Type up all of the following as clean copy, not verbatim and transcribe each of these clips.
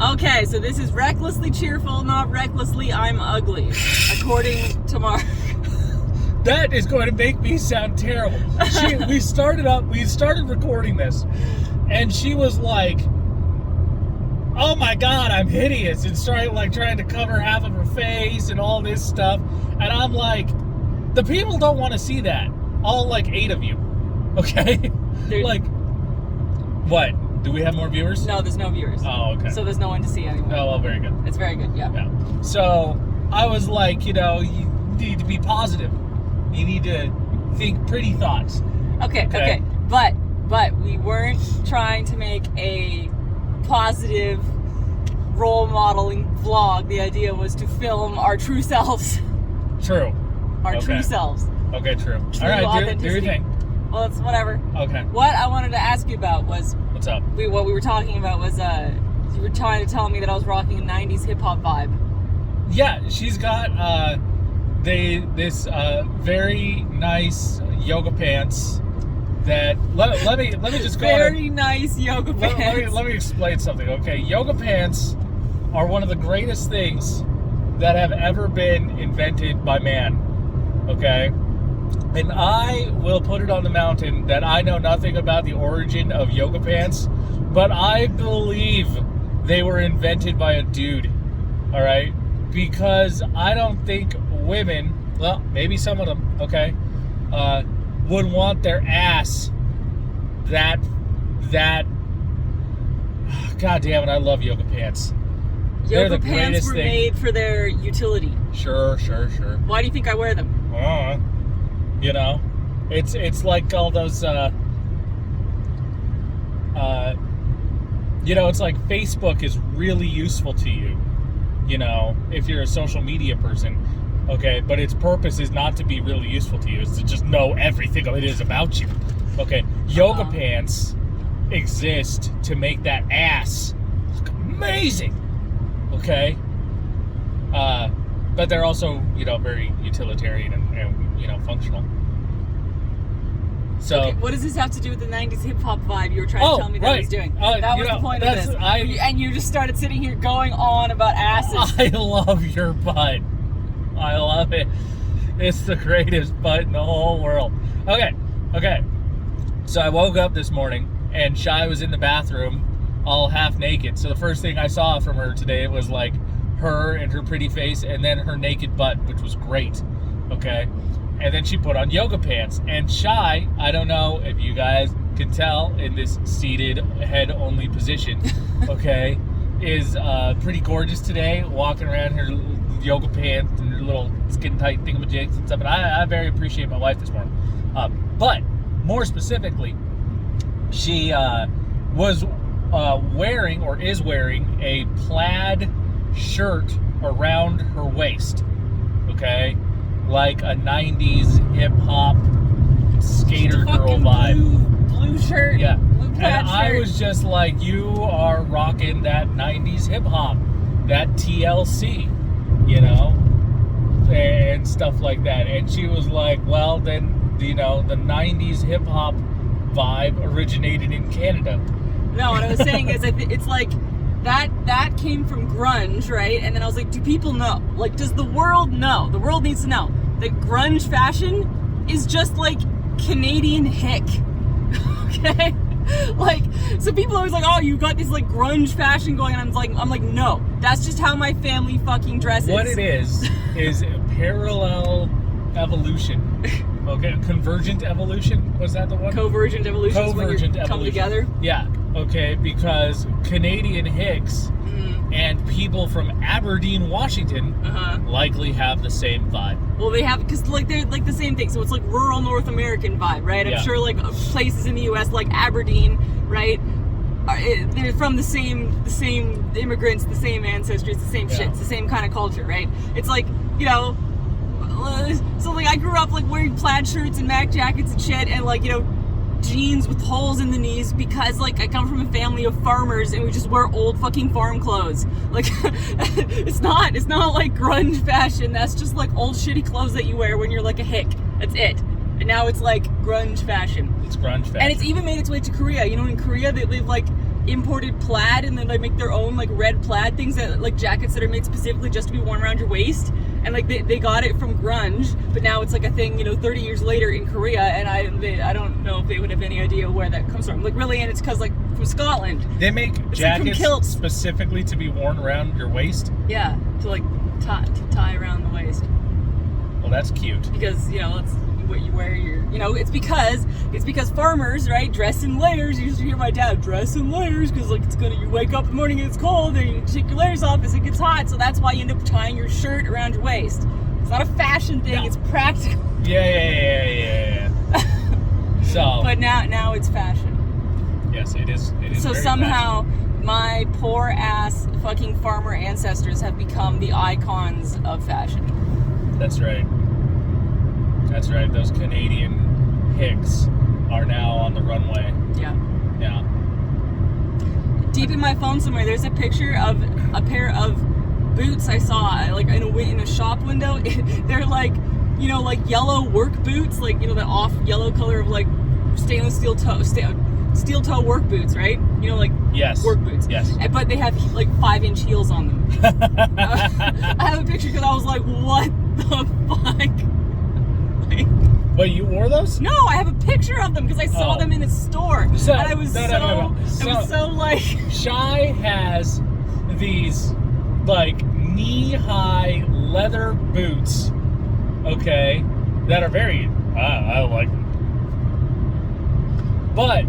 Okay, so this is recklessly cheerful, not recklessly I'm ugly, according to Mark. That is going to make me sound terrible. We started recording this, and she was like, "Oh my God, I'm hideous," and started like trying to cover half of her face and all this stuff. And I'm like, the people don't want to see that. All like 8 of you, okay? Like, what? Do we have more viewers? No, there's no viewers. Oh, okay. So there's no one to see anymore. Oh, well, very good. It's very good, yeah. So I was like, you need to be positive. You need to think pretty thoughts. Okay. But we weren't trying to make a positive role modeling vlog. The idea was to film our true selves. True. Our true selves. Okay, true. True all right, do your thing. Well, it's whatever. Okay. What I wanted to ask you about was... What's up? What we were talking about was, you were trying to tell me that I was rocking a 90s hip-hop vibe. Yeah, she's got this very nice yoga pants that... Let me just go Very nice yoga pants. Let me explain something, okay? Yoga pants are one of the greatest things that have ever been invented by man, okay? And I will put it on the mountain that I know nothing about the origin of yoga pants, but I believe they were invented by a dude, all right? Because I don't think women, well, maybe some of them, okay, would want their ass that, God damn it, I love yoga pants. Yoga pants were made for their utility. Sure. Why do you think I wear them? You know, it's like all those, it's like Facebook is really useful to you, if you're a social media person, okay, but its purpose is not to be really useful to you, it's to just know everything it is about you, okay? Yoga pants exist to make that ass look amazing, okay? But they're also, very utilitarian and functional. So, okay, what does this have to do with the 90s hip-hop vibe you were trying to tell me that I was doing? That was the point of this. And you just started sitting here going on about asses. I love your butt. I love it. It's the greatest butt in the whole world. Okay. So I woke up this morning, and Shai was in the bathroom all half naked. So the first thing I saw from her today was like her and her pretty face, and then her naked butt, which was great. Okay. And then she put on yoga pants. And Shai, I don't know if you guys can tell in this seated head-only position, okay, is pretty gorgeous today, walking around her yoga pants and her little skin-tight thingamajigs and stuff. And I very appreciate my wife this morning. But more specifically, she was wearing or is wearing a plaid shirt around her waist, okay? Like a 90s hip-hop skater girl vibe. Blue shirt. Yeah. Blue plaid and I shirt. was just like, you are rocking that 90s hip-hop, that TLC, and stuff like that. And she was like, well, then, the 90s hip-hop vibe originated in Canada. No, what I was saying is it's like that came from grunge, right? And then I was like, do people know? Like, does the world know? The world needs to know that grunge fashion is just like Canadian hick. Okay? Like, so people are always like, oh, you got this like grunge fashion going on. I'm like, no, that's just how my family fucking dresses. What it is parallel evolution. Okay, convergent evolution, was that the one? Convergent evolution. Convergent evolution. Come together. Yeah. Okay, because Canadian hicks and people from Aberdeen, Washington, likely have the same vibe. Well, they have, because like they're like the same thing. So it's like rural North American vibe, right? I'm sure like places in the U.S. like Aberdeen, right? They're from the same immigrants, the same ancestry, it's the same shit, it's the same kind of culture, right? It's like, so like I grew up like wearing plaid shirts and Mac jackets and shit, and like jeans with holes in the knees because like I come from a family of farmers and we just wear old fucking farm clothes. Like it's not like grunge fashion. That's just like old shitty clothes that you wear when you're like a hick. That's it. And now it's like grunge fashion. It's grunge fashion. And it's even made its way to Korea. In Korea they live like imported plaid, and then they make their own like red plaid things that like jackets that are made specifically just to be worn around your waist. And like they got it from grunge, but now it's like a thing, 30 years later in Korea, and I don't know if they would have any idea where that comes from. Like really, and it's because like from Scotland. They make jackets like specifically to be worn around your waist? Yeah, to like tie around the waist. Well, that's cute. Because, that's what you wear it's because farmers, right, dress in layers. You used to hear my dad, dress in layers, because like you wake up in the morning and it's cold, and you take your layers off as it gets hot, so that's why you end up tying your shirt around your waist. It's not a fashion thing, it's practical. Yeah. So. But now it's fashion. Yes, it is So very somehow my poor ass fucking farmer ancestors have become the icons of fashion. That's right. Those Canadian Hicks are now on the runway. Yeah. Deep in my phone somewhere, there's a picture of a pair of boots I saw like in a shop window. They're like, like yellow work boots, like that off yellow color of like stainless steel toe work boots, right? Like yes. Work boots. Yes. But they have like 5-inch heels on them. I have a picture because I was like, what the fuck? Wait, you wore those? No, I have a picture of them because I saw them in a store. And I was so like... Shy has these like knee-high leather boots, okay, that are very... I like them. But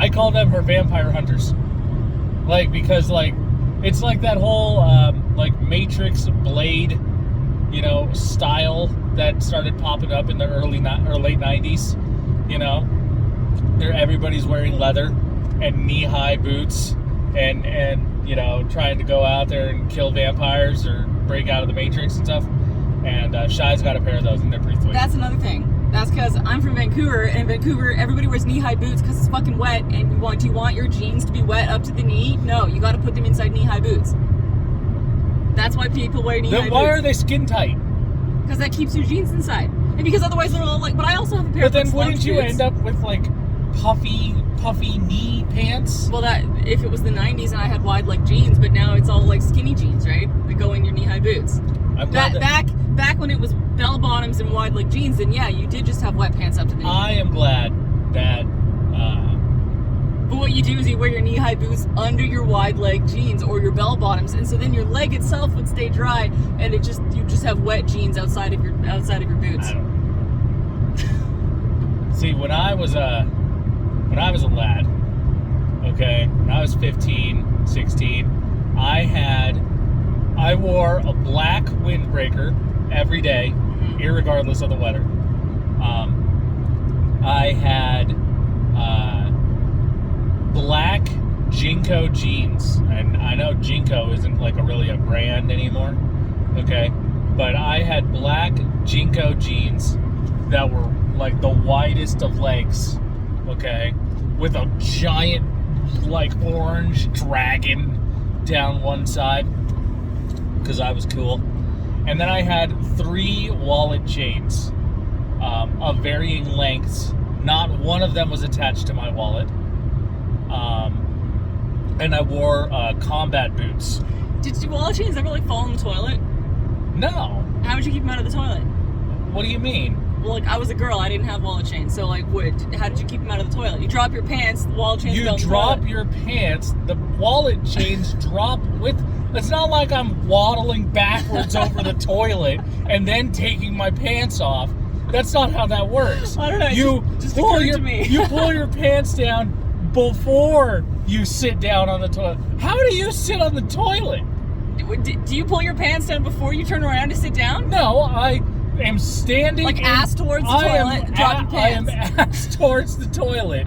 I call them her vampire hunters. Like, because like, it's like that whole like Matrix Blade, style that started popping up in the late 90s. Everybody's wearing leather and knee-high boots and trying to go out there and kill vampires or break out of the Matrix and stuff. And Shy's got a pair of those, and they're pretty sweet. That's another thing. That's because I'm from Vancouver, and in Vancouver, everybody wears knee-high boots because it's fucking wet, and do you want your jeans to be wet up to the knee? No, you got to put them inside knee-high boots. That's why people wear knee-high boots. Then why are they skin tight? Because that keeps your jeans inside. And because otherwise they're all like, but I also have a pair of But then slump wouldn't you boots. end up with like puffy knee pants? Well, that if it was the 90s and I had wide leg jeans, but now it's all like skinny jeans, right? That go in your knee-high boots. Back when it was bell bottoms and wide leg jeans, then yeah, you did just have wet pants up to the knee. I am glad that. But what you do is you wear your knee-high boots under your wide leg jeans or your bell bottoms, and so then your leg itself would stay dry, and you just have wet jeans outside of your boots. See, when I was a lad, okay, when I was 15, 16, I wore a black windbreaker every day, irregardless of the weather. I had black Jinko jeans, and I know Jinko isn't like really a brand anymore, okay, but I had black Jinko jeans that were like the widest of legs, okay, with a giant like orange dragon down one side because I was cool. And then I had 3 wallet chains of varying lengths. Not one of them was attached to my wallet. And I wore combat boots. Did your wallet chains ever like fall in the toilet? No. How would you keep them out of the toilet? What do you mean? Well, like, I was a girl, I didn't have wallet chains, so like, how did you keep them out of the toilet? You drop your pants, the wallet chains go in the toilet. You drop your pants, the wallet chains drop with... It's not like I'm waddling backwards over the toilet and then taking my pants off. That's not how that works. I don't know. You just pull you pull your pants down before you sit down on the toilet. How do you sit on the toilet? Do you pull your pants down before you turn around to sit down? No, I am standing... Like ass towards the toilet, drop your pants. I am ass towards the toilet,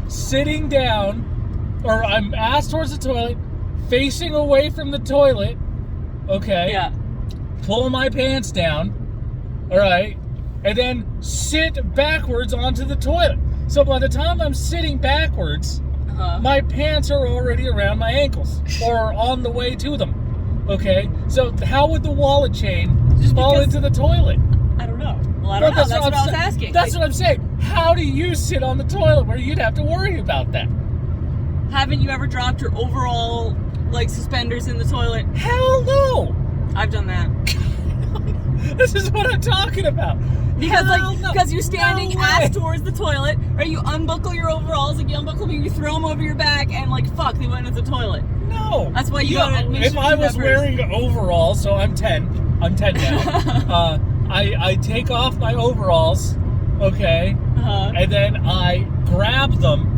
sitting down, or I'm ass towards the toilet, facing away from the toilet, okay? Yeah. Pull my pants down, all right? And then sit backwards onto the toilet. So by the time I'm sitting backwards, my pants are already around my ankles or on the way to them, okay? So how would the wallet chain fall into the toilet? I don't know. Well, I don't know. That's what I was asking. That's what I'm saying. How do you sit on the toilet where you'd have to worry about that? Haven't you ever dropped your overall, like, suspenders in the toilet? Hell no! I've done that. This is what I'm talking about. Because Hell no. because you're standing No way. ass towards the toilet, or you unbuckle your overalls, like you unbuckle them, you throw them over your back, and like fuck, they went into the toilet. No. That's why you gotta make if sure I you do was that first. wearing overalls, so I'm 10 now. I take off my overalls, okay, and then I grab them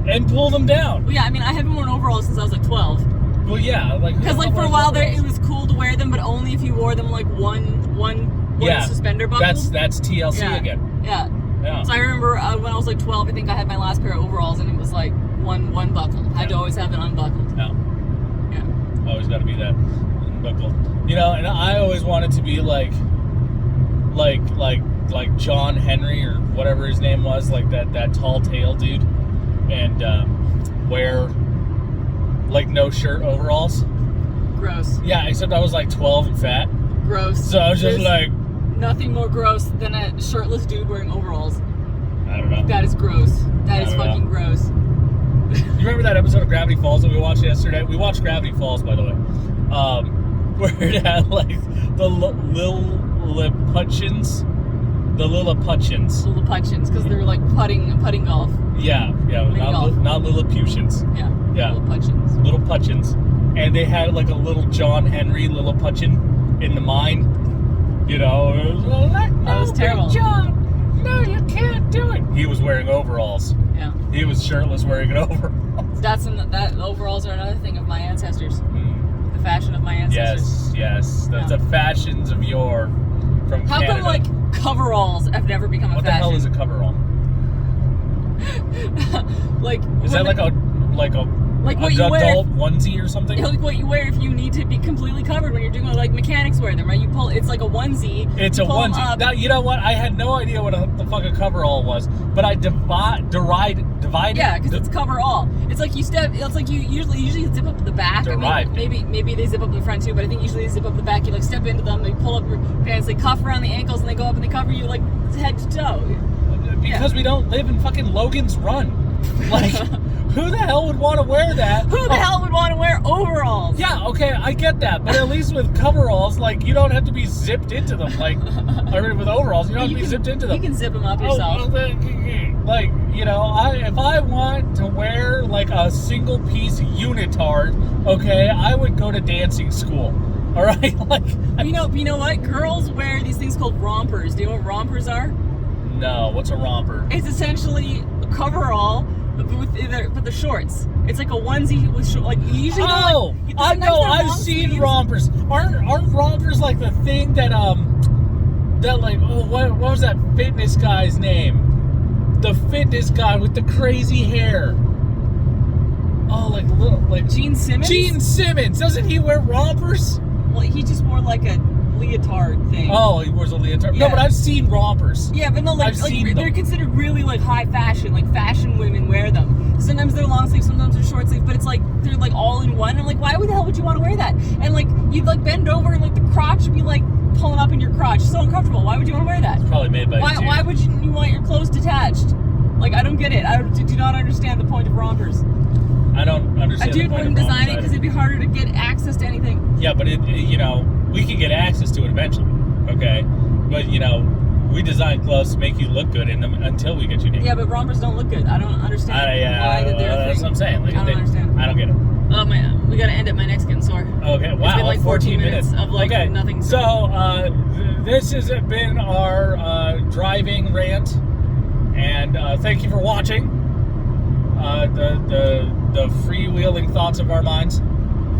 and pull them down. Well, yeah, I mean, I haven't worn overalls since I was like 12. Well, yeah, like Because like for a while there, it was cool to wear them, but only if you wore them like one suspender buckle. That's TLC Yeah. again. Yeah. Yeah. So I remember when I was like 12, I think I had my last pair of overalls, and it was like one buckle. I had to always have it unbuckled. No. Yeah. Always got to be that buckled. You know, and I always wanted to be like John Henry or whatever his name was, like that tall tail dude, and wear like no shirt overalls. Gross. Yeah, except I was like 12 and fat. Gross. So I was just There's like, nothing more gross than a shirtless dude wearing overalls. I don't know. That is gross. That is I don't fucking know. gross. You remember that episode of Gravity Falls that we watched yesterday? We watched Gravity Falls, by the way. Where it had like the Lilliputians. The Lilliputians. Lilliputians, because they're like putting golf. Yeah, not Lilliputians. Yeah. Lilliputians. Little Putchins. And they had like a little John Henry Lilliputian in the mine. You know, it was like, That was terrible. John, no, you can't do it. He was wearing overalls. Yeah. He was shirtless wearing an overall. That overalls are another thing of my ancestors. The fashion of my ancestors. Yes. The fashions of yore from How Canada. come like coveralls have never become a What the fashion? hell is a coverall? Like Is that like a what you wear? adult onesie or something? Like what you wear if you need to be completely covered when you're doing like mechanics wear them, right? You pull. It's like a onesie. It's you a pull 'em onesie. up. Now, you know what? I had no idea what the fuck a coverall was, but I divided. Yeah, because it's cover all. It's like you step. It's like you usually zip up the back. Derived. I mean, maybe they zip up the front too, but I think usually they zip up the back. You like step into them, they pull up your pants, they cuff around the ankles, and they go up and they cover you like head to toe. Because we don't live in fucking Logan's Run. Like, who the hell would want to wear that? Who the hell would want to wear overalls? Yeah, okay, I get that, but at least with coveralls, like, you don't have to be zipped into them. Like, I mean, with overalls, you don't have to be zipped into them. You can zip them up yourself. Oh, like, you know, if I want to wear like a single piece unitard, okay, I would go to dancing school. All right, like. You know what? Girls wear these things called rompers. Do you know what rompers are? No, what's a romper? It's essentially a coverall, but the shorts. It's like a onesie with like you usually. I know. I've seen rompers. Aren't rompers like the thing that like what was that fitness guy's name? The fitness guy with the crazy hair. Oh, like Gene Simmons. Gene Simmons. Doesn't he wear rompers? Well, he just wore like a leotard thing. Oh, he wears a leotard. Yeah. No, but I've seen rompers. Yeah, but no, I've seen they're them. considered really like high fashion. Like fashion women wear them. Sometimes they're long sleeve, sometimes they're short sleeve, but it's like they're like all in one. I'm like, why the hell would you want to wear that? And like you'd like bend over and like the crotch would be like pulling up in your crotch. It's so uncomfortable. Why would you want to wear that? It's probably made by a dude. Why would you want your clothes detached? Like I don't get it. I do not understand the point of rompers. I don't understand. A dude the point wouldn't of design rompers it because it'd be harder to get access to anything. Yeah, but you know, we can get access to it eventually, okay? But, you know, we design clothes to make you look good in them until we get you naked. Yeah, but rompers don't look good. I don't understand why they're a that's thing. what I'm saying. Like, I don't understand. I don't get it. Oh man, we gotta end it. My neck's getting sore. Okay, wow. It's been like 14 minutes of like okay. nothing. So, this has been our driving rant, and thank you for watching the freewheeling thoughts of our minds.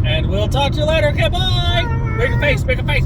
And we'll talk to you later. Okay, bye! Make a face, make a face.